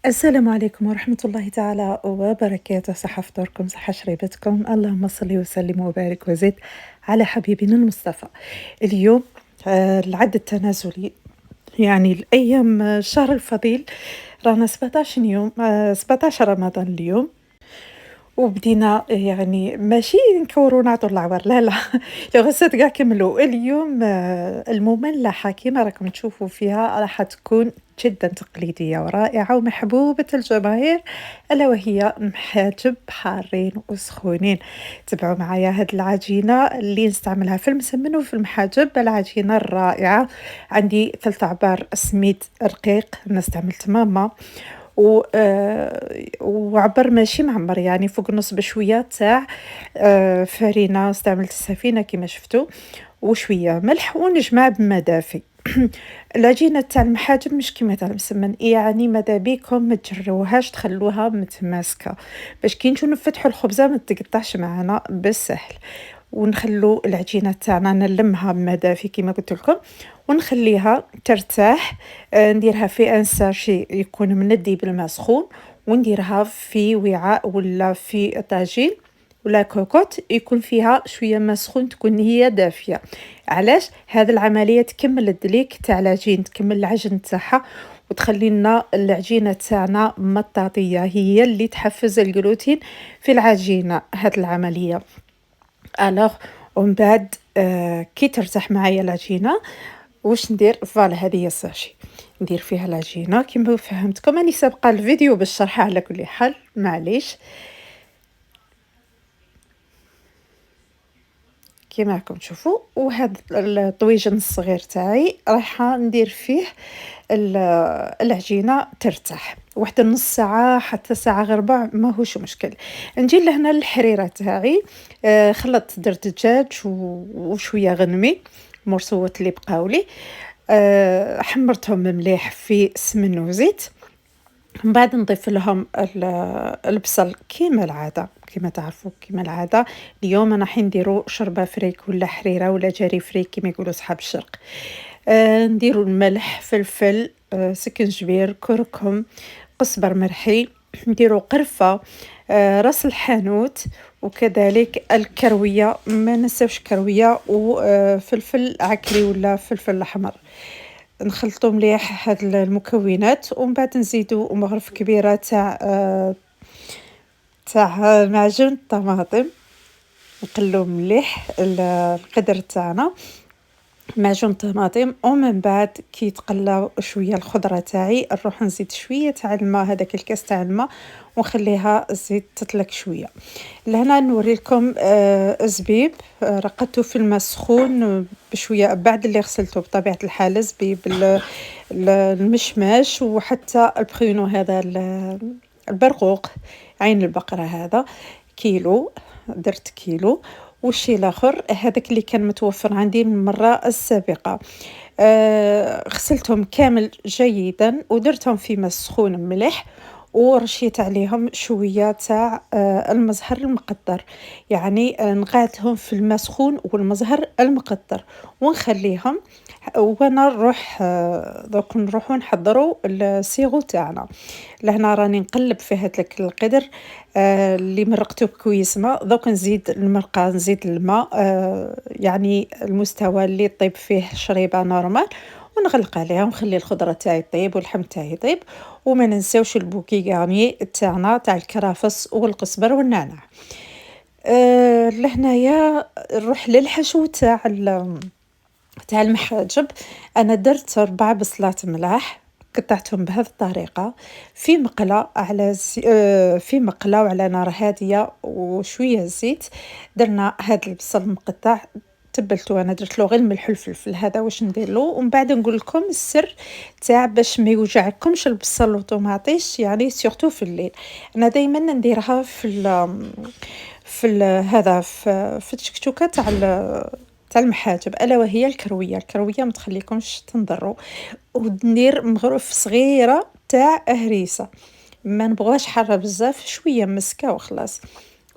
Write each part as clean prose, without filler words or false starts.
السلام عليكم ورحمة الله تعالى وبركاته، صحة فطوركم، صحة شريبتكم، اللهم صل وسلم وبارك وزد على حبيبنا المصطفى. اليوم العد التنازلي، يعني الأيام الشهر الفضيل، رانا 17 يوم 17 رمضان اليوم. وبدينا يعني ماشي نكورو نعطوا العوار، لا لا الغسات كاع كملوا اليوم. المملحة كيما راكم تشوفوا فيها راح تكون جدا تقليدية ورائعة ومحبوبة الجماهير، ألا وهي محاجب حارين وسخونين. تبعوا معايا هاد العجينة اللي نستعملها في المسمن وفي المحاجب، العجينة الرائعة. عندي 3 عبار سميد رقيق، أنا استعملت ماما، وعبّر ماشي معمّر، يعني فوق النُص بشوية تاع فرينة، استعملت السفينة كيما شفتوا، وشوية ملح ونجمع بما دافي. العجينة تاع المحاجب مش كيما تاع المسمن، يعني ماذا بيكم ما تجروهاش تخلّوها متماسكة، باش كي نجيو نفتحوا الخبزة ما تقطعش معانا بالسهل. ونخلّو العجينة تاعنا نلمها بما دافي كيما قُلت لكم، ونخلّيها ترتاح. نديرها في ان ساشي يكون مندي بالما سخون، ونديرها في وعاء ولا في طاجين ولا كوكوط يكون فيها شوية ما سخون، تكون هي دافية. علاش؟ هذه العملية تكمل الدليك تاع العجين، تكمل العجن تاعها، وتخلي لنا العجينة تاعنا مطاطية، هي اللي تحفز الجلوتين في العجينة هذه العملية. ألوغ ومن بعد كي ترتاح معايا العجينة، واش ندير؟ فوالا هذه هي الساشي، ندير فيها العجينة كيما فهمتكم. راني سابقة الفيديو باش شرحه على كل حال، معليش. كيما راكم تشوفوا، وهاد الطويجن الصغير تاعي رايحة ندير فيه ال العجينة ترتاح، واحد نُص ساعة حتى ساعة غير ربع ماهوش مشكل. نجي لهنا للحريرة تاعي، خلطت درت دجاج وشوية غنمي، مرصوات اللي بقاو لي، حمرتهم مليح في سمن وزيت. من بعد نضيف لهم البصل كيما العادة، كيما تعرفوا كيما العادة. اليوم أنا رايحين نديرو شوربة فريك ولا حريرة ولا جاري فريك كيما يقولوا صحاب الشرق. نديرو الملح، فلفل، سكنجبير، كركم، قزبر مرحي، نديرو قرفة، راس الحانوت، وكذلك الكروية، ما ننساوش كروية وفلفل عكري ولا فلفل أحمر. نخلطو مليح هاد المكونات، ومن بعد نزيدو مغرف كبيرة تاع معجون الطماطم، نقلّو مليح القدر تاعنا، معجون الطماطم، ومن بعد كي يتقلّى شوية الخضرة تاعي نروح نزيد شوية تاع الما، هذاك الكاس تاع الما، ونخليها تزيد تطلق شوية. لهنا نوري لكم الزبيب، رقدته في الماء السخون بشوية بعد اللي غسلته بطبيعة الحال. الزبيب المشماش وحتى البخينو هذا البرقوق، عين البقرة هذا كيلو، درت كيلو. والشي الآخر هذاك اللي كان متوفر عندي من المرة السابقة، غسلتهم كامل جيدًا ودرتهم في ماء سخون مليح، ورشيت عليهم شوية تاع المزهر المقطّر، يعني نقعدهم في الماء سخون والمزهر المقطّر ونخليهم. وأنا نروح دوك نروحو نحضّرو السيغو تاعنا. لهنا راني نقلّب في هذاك القدر اللي مرقته بكويس ما، دوك نزيد المرقة، نزيد الماء، يعني المستوى اللي طيب فيه شريبة نورمال، ونغلق عليها ونخلي الخضرة تاعي طيب واللحم تاعي يطيب. وما ننساوش البوكي غارني تاعنا تاع الكرافس والقزبر والنعناع. لهنايا نروح للحشو تاع المحاجب. أنا درت 4 بصلات ملاح، قطعتهم بهذه الطريقة في مقلة على في مقلة وعلى نار هادية وشوية زيت. درنا هاد البصل المقطع، تبلته، أنا درت له غير الملح والفلفل، هذا واش ندير له. ومن بعد نقول لكم السر تاع باش ما يوجعكمش البصل والطوماطيش، يعني سورتو في الليل. أنا دايما نديرها هذا في التشكشوكة تاع المحاجب، ألا وهي الكروية. الكروية ما تخليكمش تنضروا. وندير مغروف صغيرة تاع هريسة، ما نبغاش حارة بزاف، شوية مسكة وخلاص.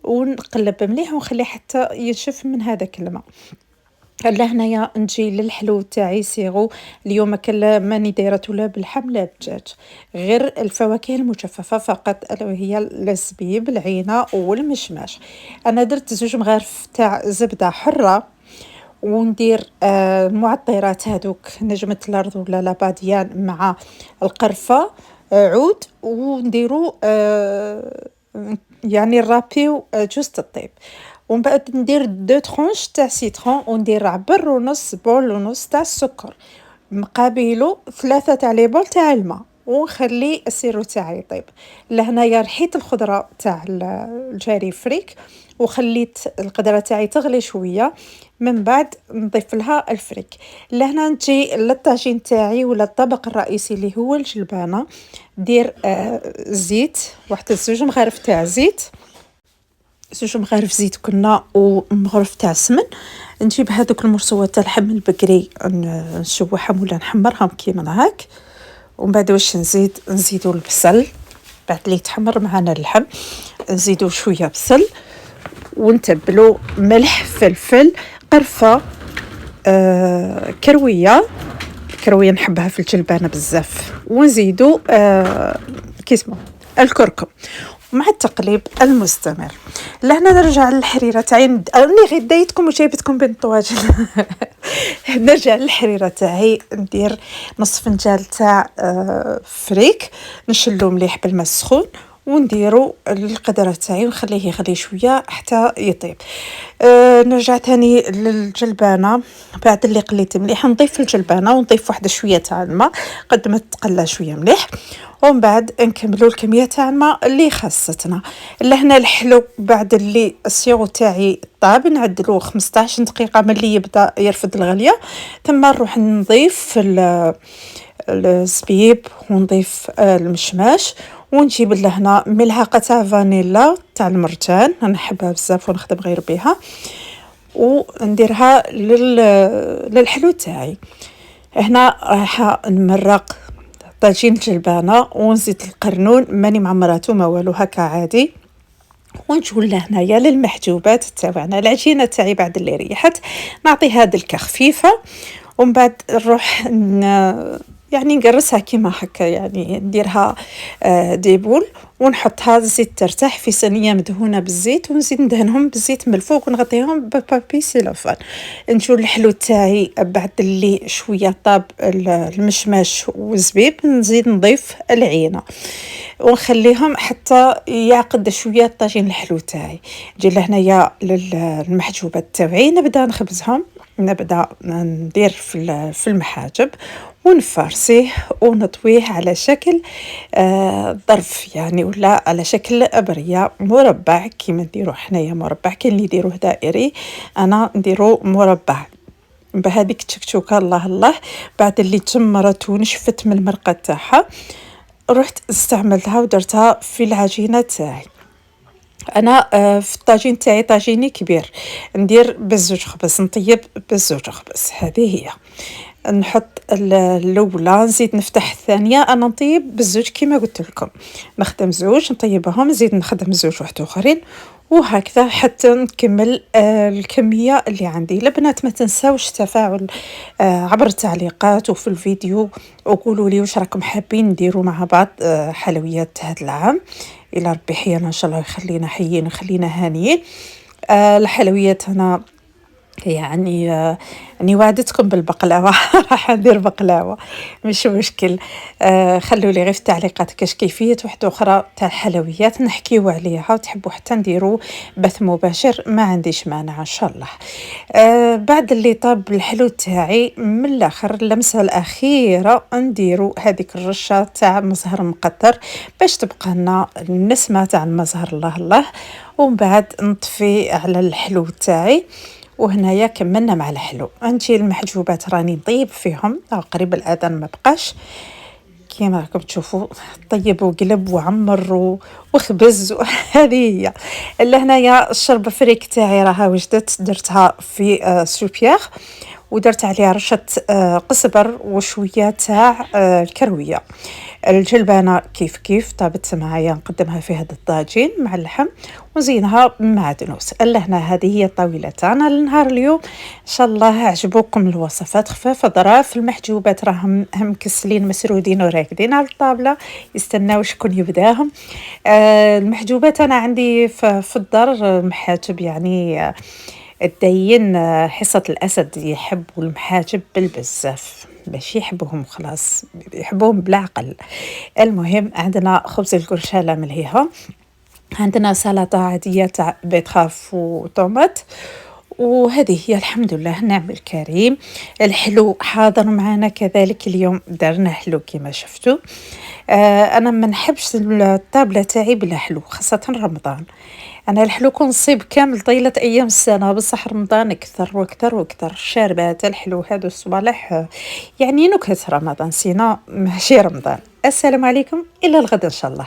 ونقلب مليح ونخليه حتى ينشف من هذاك الماء. لهنايا نجي للحلو تاعي صيغو. اليوم كلا ماني دايرته لا باللحم لا بالدجاج، غير الفواكه المجففة فقط، ألا وهي الزبيب، العينة والمشماش. أنا درت 2 مغارف تاع زبدة حرة، وندير المعطرات هادوك نجمة الأرض ولا لاباديان مع القرفة عود، ونديرو يعني نرابيو جوز الطيب، ومن بعد ندير 2 ترونش تاع سيترون، وندير عبر ونص بول ونص تاع السكر، مقابيلو 3 تاع لي بول تاع الماء، ونخلي السيرو تاعي يطيب. لهنايا رحيت الخضرة تاع الجاري فريك، وخليت القدرة تاعي تغلي شوية، من بعد نضيف لها الفريك. لهنا نجي للطاجين تاعي ولا الطبق الرئيسي اللي هو الجلبانة. دير زيت، واحد 2 مغارف تاع زيت، 2 مغارف زيت كنا ومغرف تاع سمن. نجيب هذوك المرصوات تاع اللحم البقري نشوحهم ولا نحمرهم كيما هاك، ومن بعد واش نزيدو البصل. بعد اللي يتحمر معنا اللحم نزيدو شويه بصل، ونتبلو ملح فلفل قرفه كرويه نحبها في الجلبانه بزاف، ونزيدو كيسمو الكركم مع التقليب المستمر. لهنا نرجع للحريره تاعي، راني غير دايتكم وجايبتكم بين الطواجن. نرجع للحريره تاعي، ندير نص فنجان تاع فريك، نشلو مليح بالماء السخون، ونديرو القدرة تاعي ونخليه يغلي شويه حتى يطيب. نرجع تاني للجلبانه، بعد اللي قليت مليح نضيف الجلبانه ونضيف واحده شويه تاع الماء قد ما تقلى شويه مليح، ومن بعد نكملوا الكميه تاع الماء اللي خاصتنا. لهنا الحلو بعد اللي السيرو تاعي طاب نعدلوه 15 دقيقه ملي يبدا يرفد الغليه، ثم نروح نضيف الزبيب ونضيف المشماش، ونجيب لهنا ملعقه تاع فانيلا تاع المرجان، انا نحبها بزاف ونخدم غير بها، ونديرها للحلو تاعي. هنا رايحه نمرق طاجين الجلبانه ونزيد القرنون ماني معمراته ما والو هكا عادي، ونجو لهنايا للمحجوبات تاعنا. العجينه تاعي بعد اللي ريحت نعطيها دلكه خفيفه، ومن بعد نروح يعني نقرصها كيما هكا، يعني نديرها ديبول، ونحطها زيت ترتاح في صينيه مدهونه بالزيت، ونزيد ندهنهم بالزيت من الفوق ونغطيهم ببابي سيلوفان. نشوف الحلو تاعي بعد اللي شويه طاب المشماش والزبيب، نزيد نضيف العينه ونخليهم حتى يعقد شويه الطاجين الحلو تاعي. نجي لهنايا للمحجوبات تاعي، نبدا نخبزهم، نبدا ندير في المحاجب ونفرسيه ونطويه على شكل ظرف يعني، ولا على شكل ابريه مربع كيما نديرو حنايا مربع. كاين اللي يديروه دائري، انا نديرو مربع بهذيك التشكشوكه. الله الله بعد اللي تمرت ونشفت من المرقه تاعها، رحت استعملتها ودرتها في العجينه تاعي. انا في الطاجين تاعي طاجيني كبير، ندير بزوج خبز، نطيب بزوج خبز، هذه هي. نحط الاولى نزيد نفتح الثانيه، انا نطيب بالزوج كيما قلت لكم، نخدم زوج نطيبهم، نزيد نخدم زوج واحد اخرين، وهكذا حتى نكمل الكميه اللي عندي. البنات ما تنساوش التفاعل عبر التعليقات وفي الفيديو، وقولوا لي واش راكم حابين نديروا مع بعض حلويات هذا العام. الى ربي حيانا ان شاء الله، يخلينا حيين ويخلينا هانيين. الحلويات هنا يعني يعني وعدتكم بالبقلاوه. راح ندير بقلاوه مش مشكل. خلوا لي غير في التعليقات كاش كيفيه واحده اخرى تاع الحلويات نحكيو عليها، وتحبوا حتى نديروا بث مباشر، ما عنديش مانع ان شاء الله. بعد اللي طاب الحلو تاعي، من الاخر اللمسه الاخيره نديروا هذيك الرشه تاع مزهر مقطر باش تبقى لنا النسمه تاع المزهر. الله الله. ومن بعد نطفي على الحلو تاعي، وهنايا كملنا مع الحلو. نجي المحجوبات راني نطيب فيهم، قريب الاذان ما بقاش كيما راكم تشوفوا، طيب وقلب وعمر وخبز. هذه هي. اللي هنايا الشرب فريك تاعي راها وجدت، درتها في سوبيير، ودرت عليها رشة قزبر وشوية تاع الكروية. الجلبانة كيف كيف طابت معايا نقدمها في هذا الطاجين مع اللحم ونزينها بمعدنوس. اللهنا هذه هي الطاولة تاعنا لنهار اليوم. ان شاء الله عجبوكم الوصفات خفافة ظراف. المحجوبات راهم هم مكسلين مسرودين وراكدين على الطاولة يستناو شكون يبداهم. المحجوبات انا عندي في الدار محاجب يعني الداين حصة الأسد يحبوا المحاجب بالبزاف باش يحبوهم خلاص يحبوهم بالعقل. المهم عندنا خبز القرشالة ملهيها، عندنا سلطة عادية تاع بيتخاف وطوماط، وهذه هي الحمد لله نعم الكريم. الحلو حاضر معنا كذلك اليوم درنا حلو كما شفتوا. انا ما نحبش الطابله تاعي بلا حلو خاصه رمضان. انا الحلو كنصيب كامل طيله ايام السنه بصح رمضان اكثر واكثر واكثر. الشاربات الحلو هادو الصبالح يعني نكهه رمضان سينا ماشي رمضان. السلام عليكم الى الغد ان شاء الله.